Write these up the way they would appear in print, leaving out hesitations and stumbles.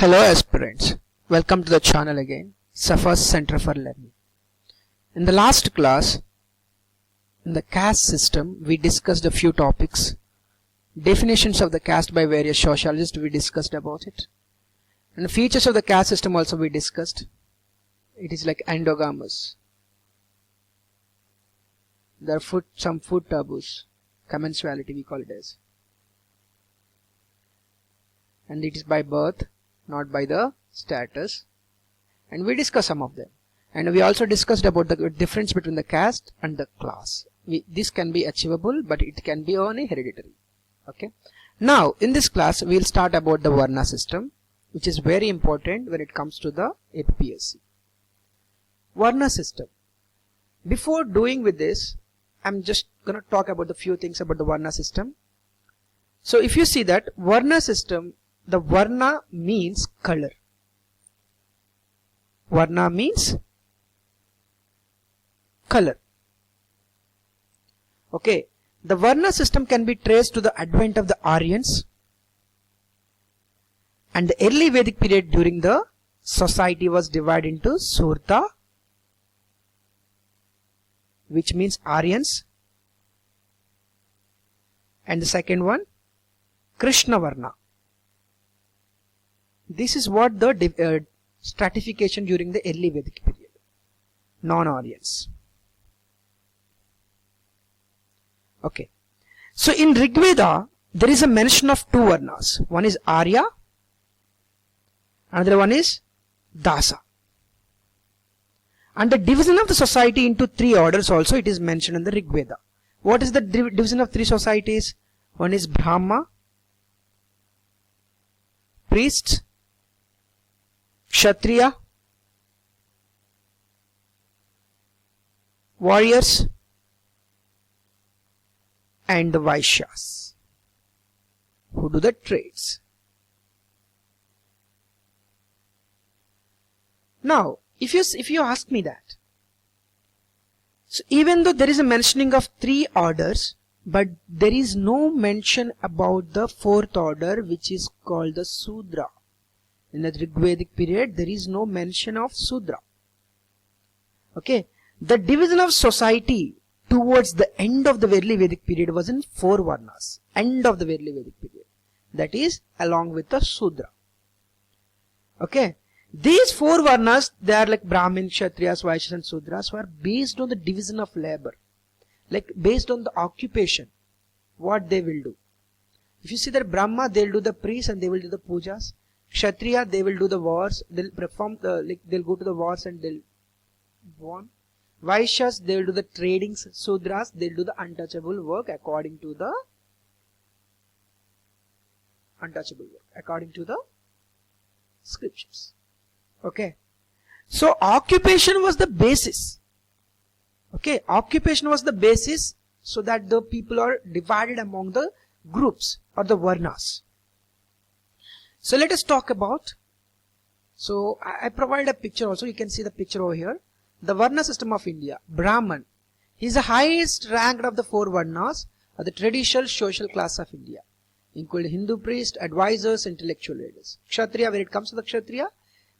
Hello aspirants, welcome to the channel again, Safa's Center for Learning. In the last class, in the caste system, we discussed a few topics. Definitions of the caste by various sociologists, we discussed about it. And the features of the caste system also we discussed. It is like endogamous. There are some food taboos, commensuality we call it as. And it is by birth, not by the status, and we discussed some of them, and we also discussed about the difference between the caste and the class. This can be achievable, but it can be only hereditary. Okay, now in this class we will start about the Varna system, which is very important when it comes to the Appsc. Varna system. Before doing with this, I'm just gonna talk about a few things about the Varna system. So if you see that Varna system, the Varna means color. Varna means color. Okay. The Varna system can be traced to the advent of the Aryans and the early Vedic period. During the society was divided into Surta, which means Aryans, and the second one Krishna Varna. This is what the stratification during the early Vedic period. Non-Aryans. Okay. So in Rigveda, there is a mention of two Varnas. One is Arya, another one is Dasa. And the division of the society into three orders also it is mentioned in the Rigveda. What is the division of three societies? One is Brahma, priests, Kshatriya, warriors, and the Vaishyas, who do the trades. Now, if you ask me that, so even though there is a mentioning of three orders, but there is no mention about the fourth order, which is called the Sudra. In the Rigvedic period, there is no mention of Sudra. Okay. The division of society towards the end of the early Vedic period was in four Varnas. End of the early Vedic period. That is along with the Sudra. Okay. These four Varnas, they are like Brahmins, Kshatriyas, Vaishyas and Shudras, were based on the division of labor. Like based on the occupation. What they will do. If you see that Brahma, they will do the priests and they will do the pujas. Kshatriya, they will do the wars, they'll perform the, they'll go to the wars and they'll won. Vaishyas, they will do the tradings. Shudras, they'll do the untouchable work according to the scriptures. Okay. So occupation was the basis. Okay. Occupation was the basis so that the people are divided among the groups or the Varnas. So let us talk about, so I provide a picture also, you can see the picture over here. The Varna system of India, Brahman, he is the highest ranked of the four Varnas of the traditional social class of India, including Hindu priests, advisors, intellectual leaders. Kshatriya, when it comes to the Kshatriya,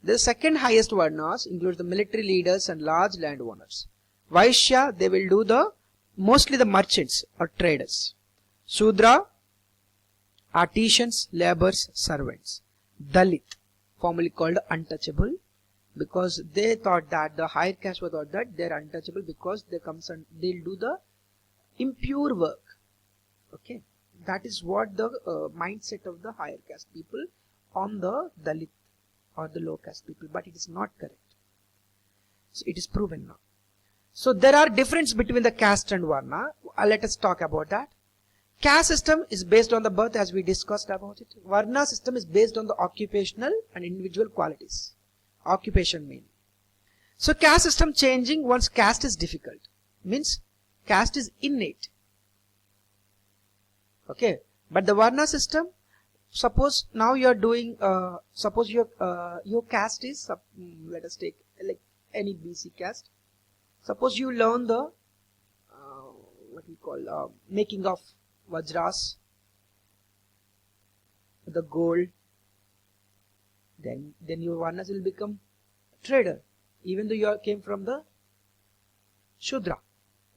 the second highest Varnas includes the military leaders and large landowners. Vaishya, they will do mostly the merchants or traders. Shudra, artisans, laborers, servants. Dalit, formerly called untouchable, because they thought that the higher caste were thought that they are untouchable because they comes and they'll do the impure work. Okay, that is what the mindset of the higher caste people on the Dalit or the low caste people, but it is not correct. So it is proven now. So there are difference between the caste and Varna. Let us talk about that. Caste system is based on the birth, as we discussed about it. Varna system is based on the occupational and individual qualities. Occupation mainly. So caste system changing once caste is difficult. Means caste is innate. Okay. But the Varna system, suppose now you are doing, suppose your caste is, let us take like any BC caste. Suppose you learn the, what we call, making of Vajras, the gold, then your Varnas will become trader, even though you came from the Shudra.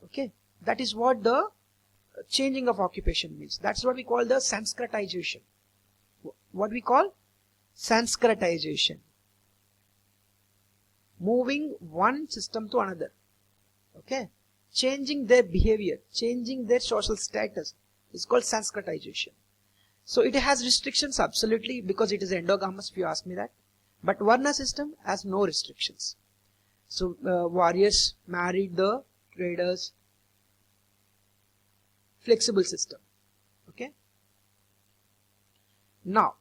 Okay, that is what the changing of occupation means. That's what we call the Sanskritization. What we call Sanskritization. Moving one system to another. Okay, changing their behavior, changing their social status is called Sanskritization. So it has restrictions, absolutely, because it is endogamous, if you ask me that. But Varna system has no restrictions. So warriors married the traders. Flexible system. Okay. Now,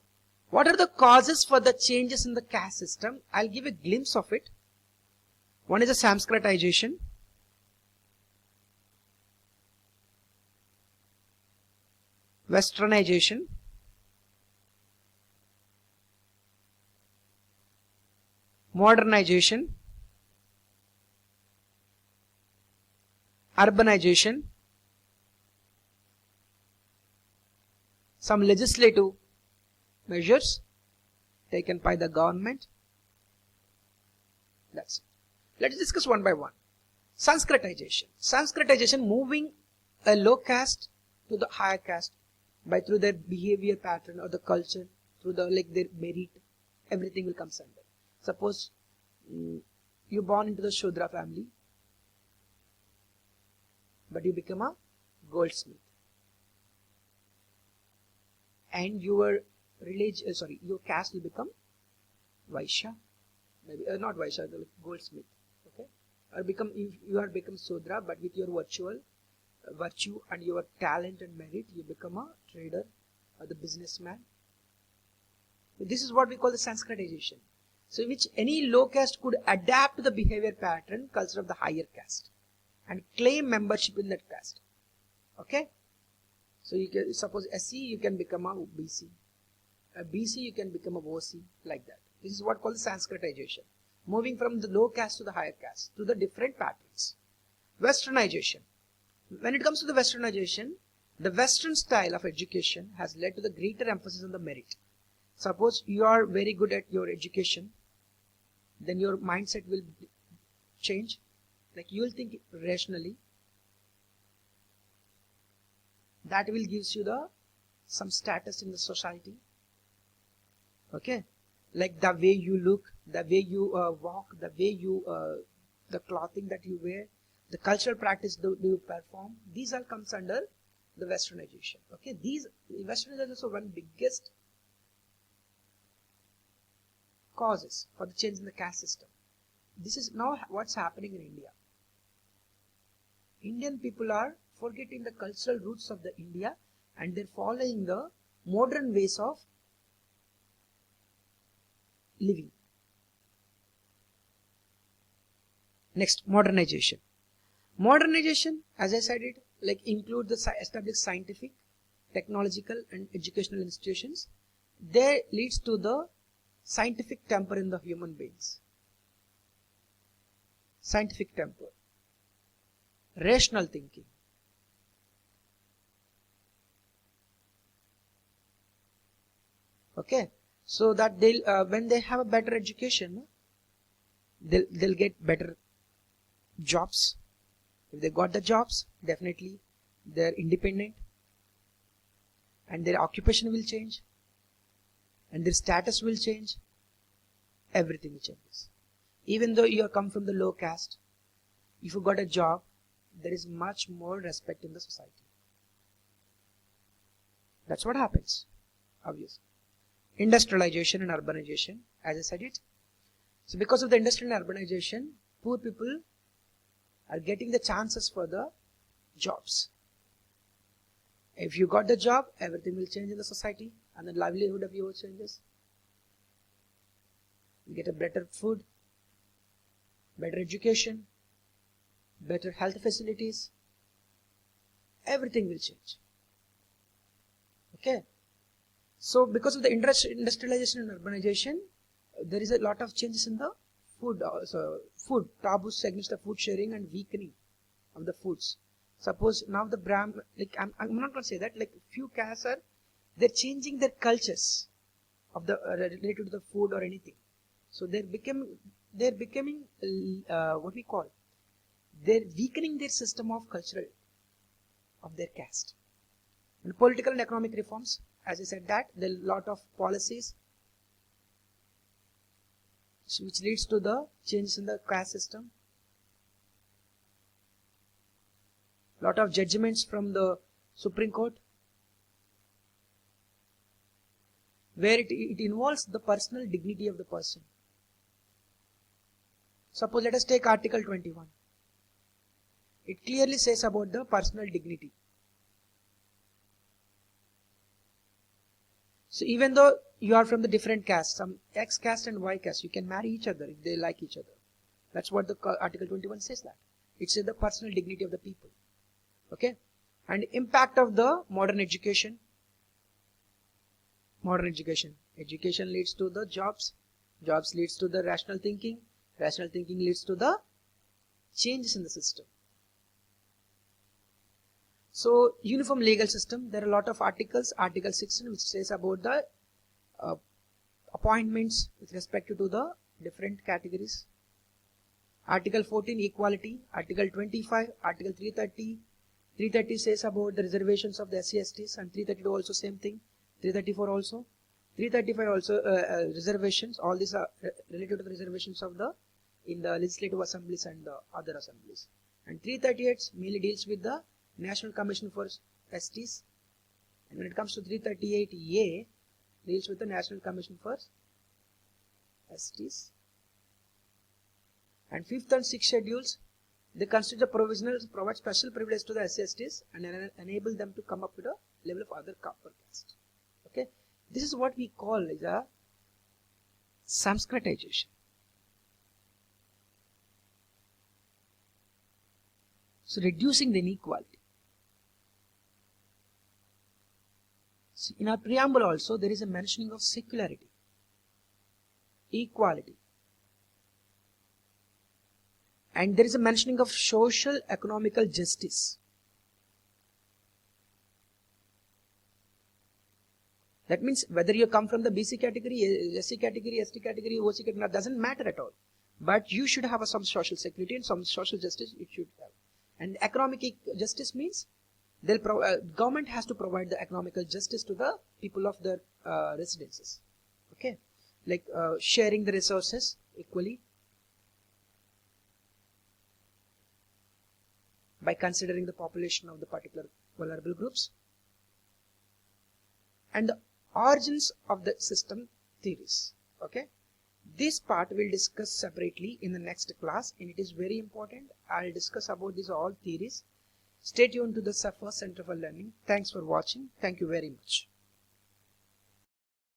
what are the causes for the changes in the caste system? I'll give a glimpse of it. One is the Sanskritization. Westernization. Modernization. Urbanization. Some legislative measures taken by the government. That's it. Let's discuss one by one. Sanskritization. Sanskritization, moving a low caste to the higher caste by through their behavior pattern or the culture, through the their merit, everything will come under. Suppose you born into the Shudra family, but you become a goldsmith, and your religion, your caste will become Vaishya, maybe not Vaishya, the goldsmith. Okay, or you are become Shudra, but with your virtue and your talent and merit, you become a trader or the businessman. This is what we call the Sanskritization. So which any low caste could adapt to the behavior pattern, culture of the higher caste and claim membership in that caste. Okay. So you can suppose SC, you can become a BC. A BC, you can become a OC, like that. This is what called the Sanskritization. Moving from the low caste to the higher caste to the different patterns. Westernization. When it comes to the Westernization, the Western style of education has led to the greater emphasis on the merit. Suppose you are very good at your education, then your mindset will change. Like you will think rationally. That will gives you some status in the society. Okay, like the way you look, the way you walk, the way you the clothing that you wear, the cultural practice do you perform. These all comes under the Westernization. Okay, Westernization is also one biggest causes for the change in the caste system. This is now what's happening in India. Indian people are forgetting the cultural roots of the India and they're following the modern ways of living. Next, modernization. Modernization, as I said it, include the established scientific, technological and educational institutions. They leads to the scientific temper in the human beings. Scientific temper. Rational thinking. Okay, so that they'll when they have a better education, they'll get better jobs. If they got the jobs, definitely they're independent, and their occupation will change, and their status will change. Everything changes. Even though you come from the low caste, if you got a job, there is much more respect in the society. That's what happens, obviously. Industrialization and urbanization, as I said it. So because of the industrial and urbanization, poor people are getting the chances for the jobs. If you got the job, everything will change in the society and the livelihood of yours changes. You get a better food, better education, better health facilities. Everything will change. Okay. So because of the industrialization and urbanization, there is a lot of changes in the food. Food taboos against the food sharing and weakening of the foods. Suppose now the I'm not going to say that, few castes they're changing their cultures of the related to the food or anything. So they're becoming what we call, they're weakening their system of cultural of their caste. And political and economic reforms, as I said, that there are a lot of policies which leads to the changes in the caste system. Lot of judgments from the Supreme Court, where it involves the personal dignity of the person. Suppose let us take Article 21. It clearly says about the personal dignity. So even though you are from the different caste, some X caste and Y caste, you can marry each other if they like each other. That's what the Article 21 says that. It says the personal dignity of the people. Okay? And impact of the modern education. Modern education. Education leads to the jobs. Jobs leads to the rational thinking. Rational thinking leads to the changes in the system. So, uniform legal system, there are a lot of articles. Article 16 which says about the appointments with respect to the different categories. Article 14, equality. Article 25, Article 330. 330 says about the reservations of the SC/STs, and 332 also same thing. 334 also. 335 also reservations. All these are related to the reservations of the in the legislative assemblies and the other assemblies. And 338 mainly deals with the National Commission for STs. And when it comes to 338A, deals with the National Commission for STs. And 5th and 6th schedules, they constitute the provisionals, provide special privilege to the SC/STs and enable them to come up with a level of other upper caste. Okay, this is what we call as a Sanskritization. So reducing the inequality. So in our preamble also there is a mentioning of secularity, equality, and there is a mentioning of social economical justice. That means whether you come from the BC category, SC category, ST category, OC category, doesn't matter at all. But you should have some social security and some social justice it should have. And economic justice means government has to provide the economical justice to the people of their residences. Okay, like sharing the resources equally by considering the population of the particular vulnerable groups, and the origins of the system theories. Okay, this part we'll discuss separately in the next class, and it is very important. I'll discuss about these all theories. Stay tuned to the Safa Center for Learning. Thanks for watching. Thank you very much.